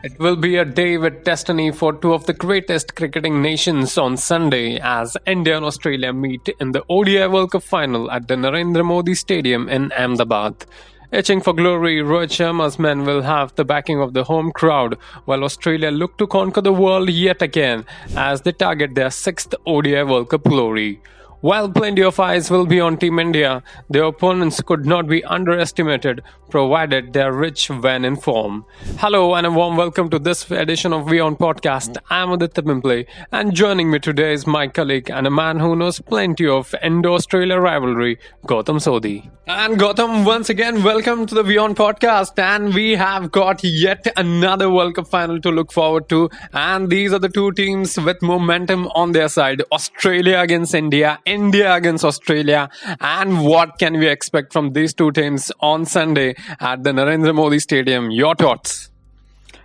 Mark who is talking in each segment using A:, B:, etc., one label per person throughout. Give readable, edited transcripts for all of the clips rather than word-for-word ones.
A: It will be a day with destiny for two of the greatest cricketing nations on Sunday as India and Australia meet in the ODI World Cup final at the Narendra Modi Stadium in Ahmedabad. Itching for glory, Rohit Sharma's men will have the backing of the home crowd, while Australia look to conquer the world yet again as they target their sixth ODI World Cup glory. While plenty of eyes will be on Team India, their opponents could not be underestimated, provided they are rich when in form. Hello and a warm welcome to this edition of WION Podcast. I am Aditya Pimpale, and joining me today is my colleague and a man who knows plenty of Indo-Australia rivalry, Gautam Sodhi. And Gautam, once again, welcome to the WION Podcast. And we have got yet another World Cup final to look forward to. And these are the two teams with momentum on their side. Australia against India, India against Australia. And what can we expect from these two teams on Sunday at the Narendra Modi Stadium? Your thoughts?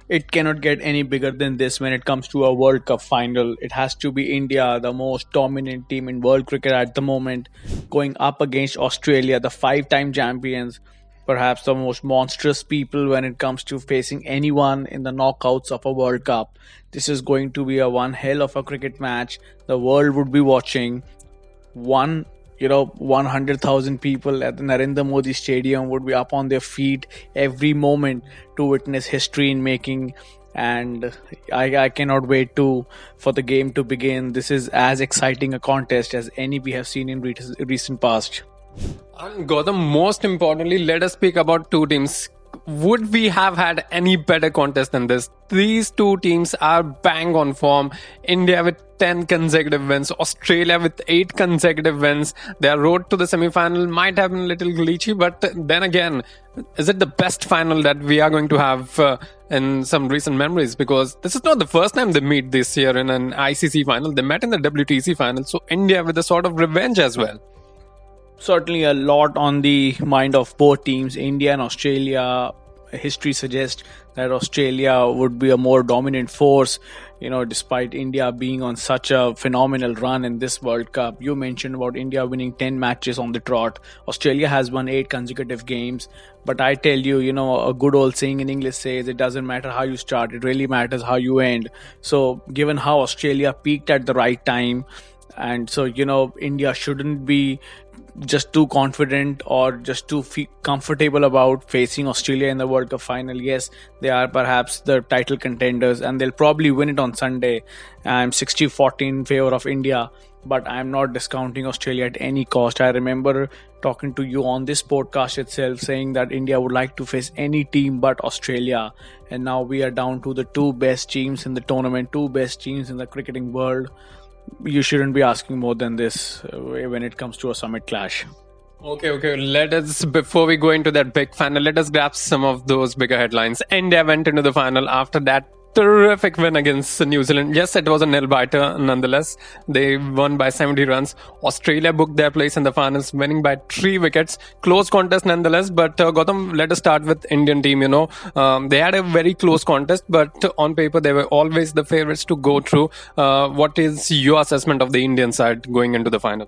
B: It cannot get any bigger than this when it comes to a World Cup final. It has to be India, the most dominant team in world cricket at the moment, going up against Australia, the five-time champions, perhaps the most monstrous people when it comes to facing anyone in the knockouts of a World Cup. This is going to be a one hell of a cricket match. The world would be watching. 100,000 people at the Narendra Modi Stadium would be up on their feet every moment to witness history in making. And I cannot wait for the game to begin. This is as exciting a contest as any we have seen in recent past.
A: And Gautam, most importantly, let us speak about two teams. Would we have had any better contest than this? These two teams are bang on form. India with 10 consecutive wins, Australia with 8 consecutive wins. Their road to the semi-final might have been a little glitchy, but then again, is it the best final that we are going to have in some recent memories? Because this is not the first time they meet this year in an ICC final. They met in the WTC final, so India with a sort of revenge as well.
B: Certainly a lot on the mind of both teams, India and Australia. History suggests that Australia would be a more dominant force, despite India being on such a phenomenal run in this World Cup. You mentioned about India winning 10 matches on the trot. Australia has won 8 consecutive games. But I tell you, a good old saying in English says it doesn't matter how you start, it really matters how you end. So given how Australia peaked at the right time, and so, India shouldn't be just too confident or just too comfortable about facing Australia in the World Cup final. Yes, they are perhaps the title contenders and they'll probably win it on Sunday. I'm 60-40 in favor of India, but I'm not discounting Australia at any cost. I remember talking to you on this podcast itself saying that India would like to face any team but Australia. And now we are down to the two best teams in the tournament, two best teams in the cricketing world. You shouldn't be asking more than this when it comes to a summit clash.
A: Okay. Let us, before we go into that big final, let us grab some of those bigger headlines. India went into the final after that terrific win against New Zealand. Yes, it was a nail-biter nonetheless. They won by 70 runs. Australia booked their place in the finals, winning by 3 wickets. Close contest nonetheless. But Gautam, let us start with Indian team. They had a very close contest, but on paper they were always the favourites to go through. What is your assessment of the Indian side going into the final?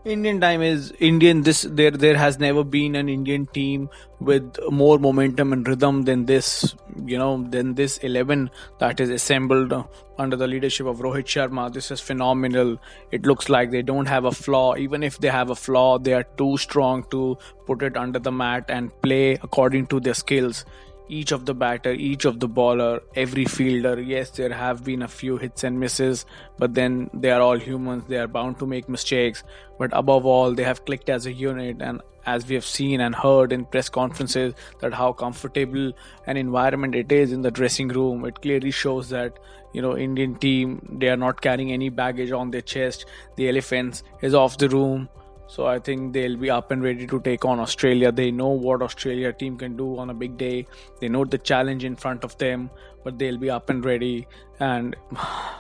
B: Indian time is Indian. There has never been an Indian team with more momentum and rhythm than this. Than this 11 that is assembled under the leadership of Rohit Sharma. This is phenomenal. It looks like they don't have a flaw. Even if they have a flaw, they are too strong to put it under the mat and play according to their skills. Each of the batter, each of the bowler, every fielder. Yes, there have been a few hits and misses, but then they are all humans. They are bound to make mistakes. But above all, they have clicked as a unit. And as we have seen and heard in press conferences, that how comfortable an environment it is in the dressing room. It clearly shows that, Indian team, they are not carrying any baggage on their chest. The elephant is off the room. So I think they'll be up and ready to take on Australia. They know what Australia team can do on a big day. They know the challenge in front of them, but they'll be up and ready. And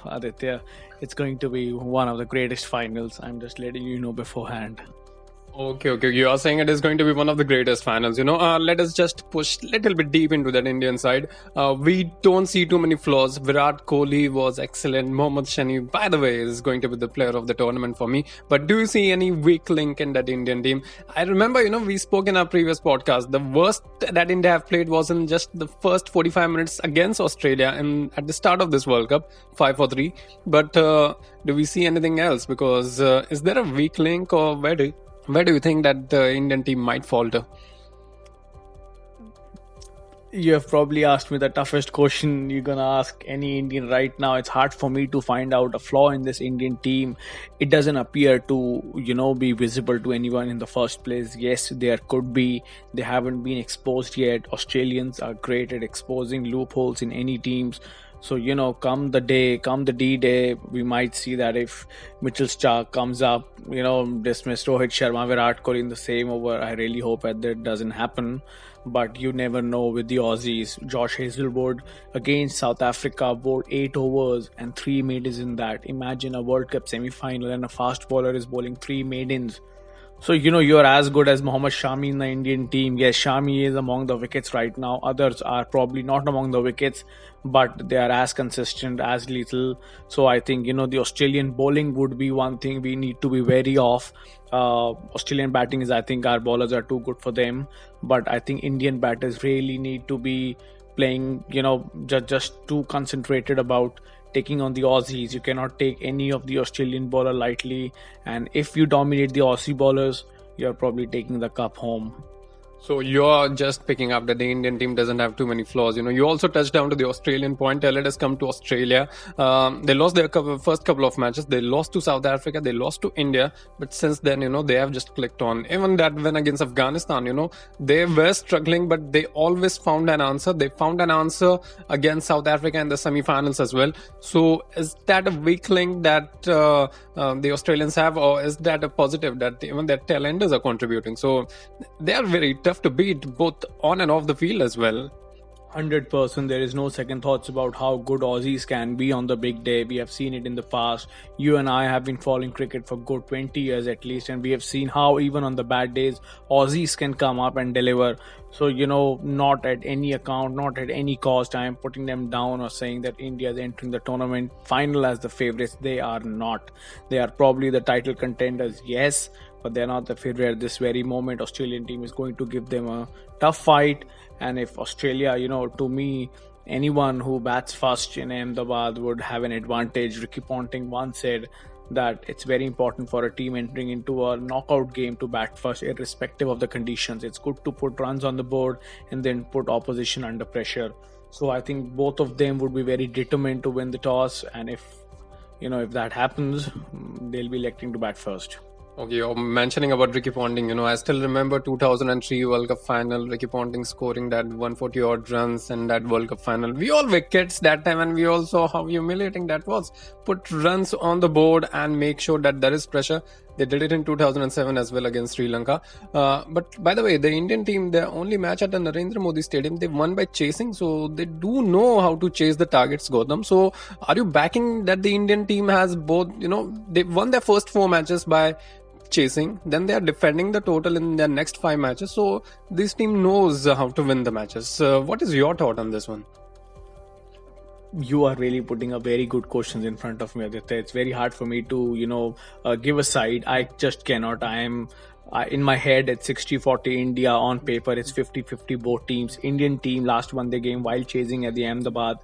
B: Aditya, it's going to be one of the greatest finals. I'm just letting you know beforehand.
A: Okay. You are saying it is going to be one of the greatest finals. Let us just push a little bit deep into that Indian side. We don't see too many flaws. Virat Kohli was excellent. Mohammad Shami, by the way, is going to be the player of the tournament for me. But do you see any weak link in that Indian team? I remember, we spoke in our previous podcast. The worst that India have played was in just the first 45 minutes against Australia and at the start of this World Cup, 5-3. But do we see anything else? Because is there a weak link, or where do you think that the Indian team might falter?
B: You have probably asked me the toughest question you're gonna ask any Indian right now. It's hard for me to find out a flaw in this Indian team. It doesn't appear to, be visible to anyone in the first place. Yes, there could be. They haven't been exposed yet. Australians are great at exposing loopholes in any teams. So, come the D-Day, we might see that if Mitchell Starc comes up, dismiss Rohit Sharma, Virat Kohli in the same over. I really hope that doesn't happen. But you never know with the Aussies. Josh Hazelwood against South Africa bowled 8 overs and 3 maidens in that. Imagine a World Cup semi-final and a fast bowler is bowling 3 maidens. So, you're as good as Mohammad Shami in the Indian team. Yes, Shami is among the wickets right now. Others are probably not among the wickets, but they are as consistent, as lethal. So, I think, the Australian bowling would be one thing we need to be wary of. Australian batting is, I think, our bowlers are too good for them. But I think Indian batters really need to be playing, just too concentrated about taking on the Aussies. You cannot take any of the Australian bowler lightly, and if you dominate the Aussie bowlers, you're probably taking the cup home.
A: So you're just picking up that the Indian team doesn't have too many flaws. You also touched down to the Australian point. Let us come to Australia. They lost their first couple of matches. They lost to South Africa. They lost to India. But since then, they have just clicked on. Even that win against Afghanistan, they were struggling, but they always found an answer. They found an answer against South Africa in the semi-finals as well. So is that a weak link that the Australians have, or is that a positive that even their tailenders are contributing? So they are very tough to beat both on and off the field as well.
B: 100%. There is no second thoughts about how good Aussies can be on the big day. We have seen it in the past. You and I have been following cricket for good 20 years at least, and we have seen how even on the bad days Aussies can come up and deliver. So, not at any account, not at any cost I am putting them down or saying that India is entering the tournament final as the favorites. They are not. They are probably the title contenders, yes, but they're not the favorite at this very moment. Australian team is going to give them a tough fight. And if Australia, to me, anyone who bats first in Ahmedabad would have an advantage. Ricky Ponting once said that it's very important for a team entering into a knockout game to bat first, irrespective of the conditions. It's good to put runs on the board and then put opposition under pressure. So I think both of them would be very determined to win the toss. And if that happens, they'll be electing to bat first.
A: Okay, you're mentioning about Ricky Ponting. I still remember 2003 World Cup final, Ricky Ponting scoring that 140 odd runs in that World Cup final. We all were kids that time, and we all saw how humiliating that was. Put runs on the board and make sure that there is pressure. They did it in 2007 as well against Sri Lanka. But by the way, the Indian team, their only match at the Narendra Modi Stadium, they won by chasing. So they do know how to chase the targets, Gautam. So are you backing that the Indian team has both, they won their first 4 matches by chasing, then they are defending the total in their next 5 matches. So this team knows how to win the matches. What is your thought on this one?
B: You are really putting a very good questions in front of me, Aditya. It's very hard for me to, give a side. I just cannot. In my head, it's 60-40 India. On paper, it's 50-50 both teams. Indian team last won the game while chasing at the Ahmedabad.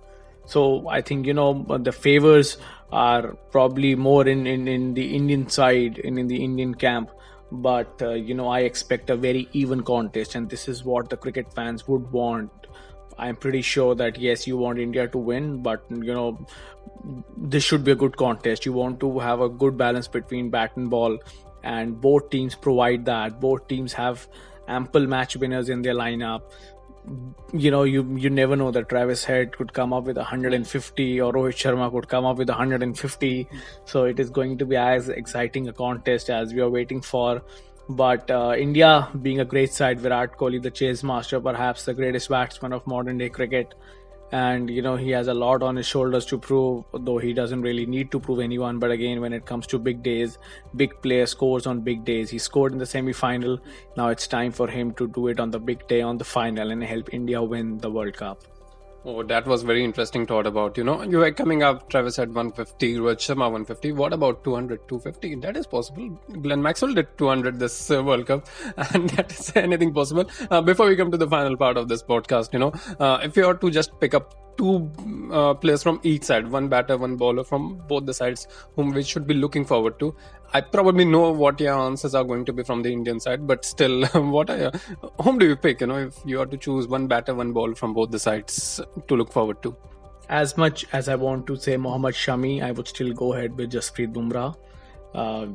B: So I think, the favors are probably more in the Indian side, in the Indian camp. But, I expect a very even contest, and this is what the cricket fans would want. I'm pretty sure that, yes, you want India to win, but, this should be a good contest. You want to have a good balance between bat and ball, and both teams provide that. Both teams have ample match winners in their lineup. You never know that Travis Head could come up with 150 or Rohit Sharma could come up with 150. So it is going to be as exciting a contest as we are waiting for. But India, being a great side, Virat Kohli, the chase master, perhaps the greatest batsman of modern day cricket, and he has a lot on his shoulders to prove, though he doesn't really need to prove anyone. But again, when it comes to big days, big player scores on big days. He scored in the semi-final. Now it's time for him to do it on the big day, on the final, and help India win the World Cup.
A: Oh, that was very interesting thought about, you were coming up, Travis had 150, Rohit Sharma 150. What about 200, 250? That is possible. Glenn Maxwell did 200 this World Cup, and that is anything possible. Before we come to the final part of this podcast, if you are to just pick up two players from each side, one batter, one bowler from both the sides, whom we should be looking forward to. I probably know what your answers are going to be from the Indian side, but still, whom do you pick, if you are to choose one batter, one bowler from both the sides to look forward to?
B: As much as I want to say Mohammad Shami, I would still go ahead with Jasprit Bumrah.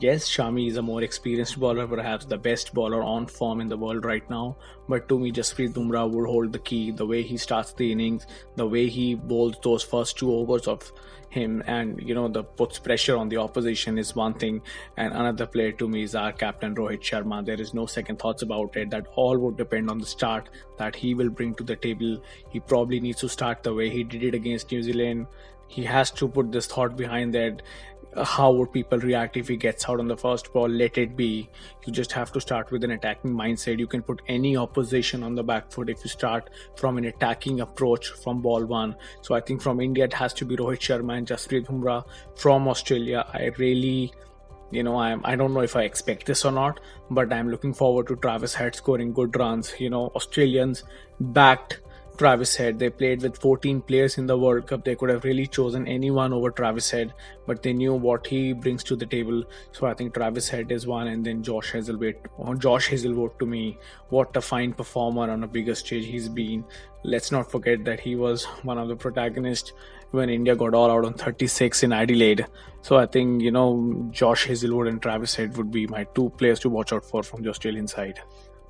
B: Yes, Shami is a more experienced bowler, perhaps the best bowler on form in the world right now. But to me, Jasprit Bumrah would hold the key. The way he starts the innings, the way he bowls those first 2 overs of him, and the puts pressure on the opposition is one thing. And another player to me is our captain Rohit Sharma. There is no second thoughts about it. That all would depend on the start that he will bring to the table. He probably needs to start the way he did it against New Zealand. He has to put this thought behind that. How would people react if he gets out on the first ball? Let it be. You just have to start with an attacking mindset. You can put any opposition on the back foot if you start from an attacking approach from ball 1. So I think from India it has to be Rohit Sharma and Jasprit Bumrah. From Australia, I really, I don't know if I expect this or not, but I'm looking forward to Travis Head scoring good runs. Australians backed Travis Head. They played with 14 players in the World Cup. They could have really chosen anyone over Travis Head, but they knew what he brings to the table. So I think Travis Head is one, and then Josh Hazelwood to me, what a fine performer on a bigger stage he's been. Let's not forget that he was one of the protagonists when India got all out on 36 in Adelaide. So I think, Josh Hazelwood and Travis Head would be my 2 players to watch out for from the Australian side.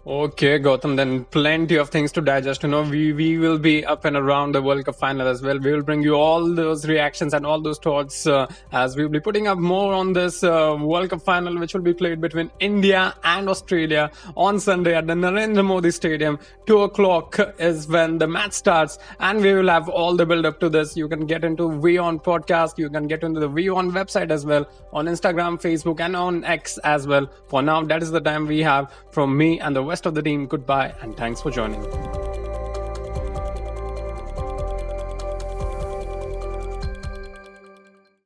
A: Okay, Gautam, then plenty of things to digest. We will be up and around the World Cup final as well. We will bring you all those reactions and all those thoughts as we will be putting up more on this World Cup final, which will be played between India and Australia on Sunday at the Narendra Modi Stadium. 2 o'clock is when the match starts, and we will have all the build up to this. You can get into WION Podcast. You can get into the WION website as well, on Instagram, Facebook, and on X as well. For now, that is the time we have. From me and the rest of the team, goodbye and thanks for joining.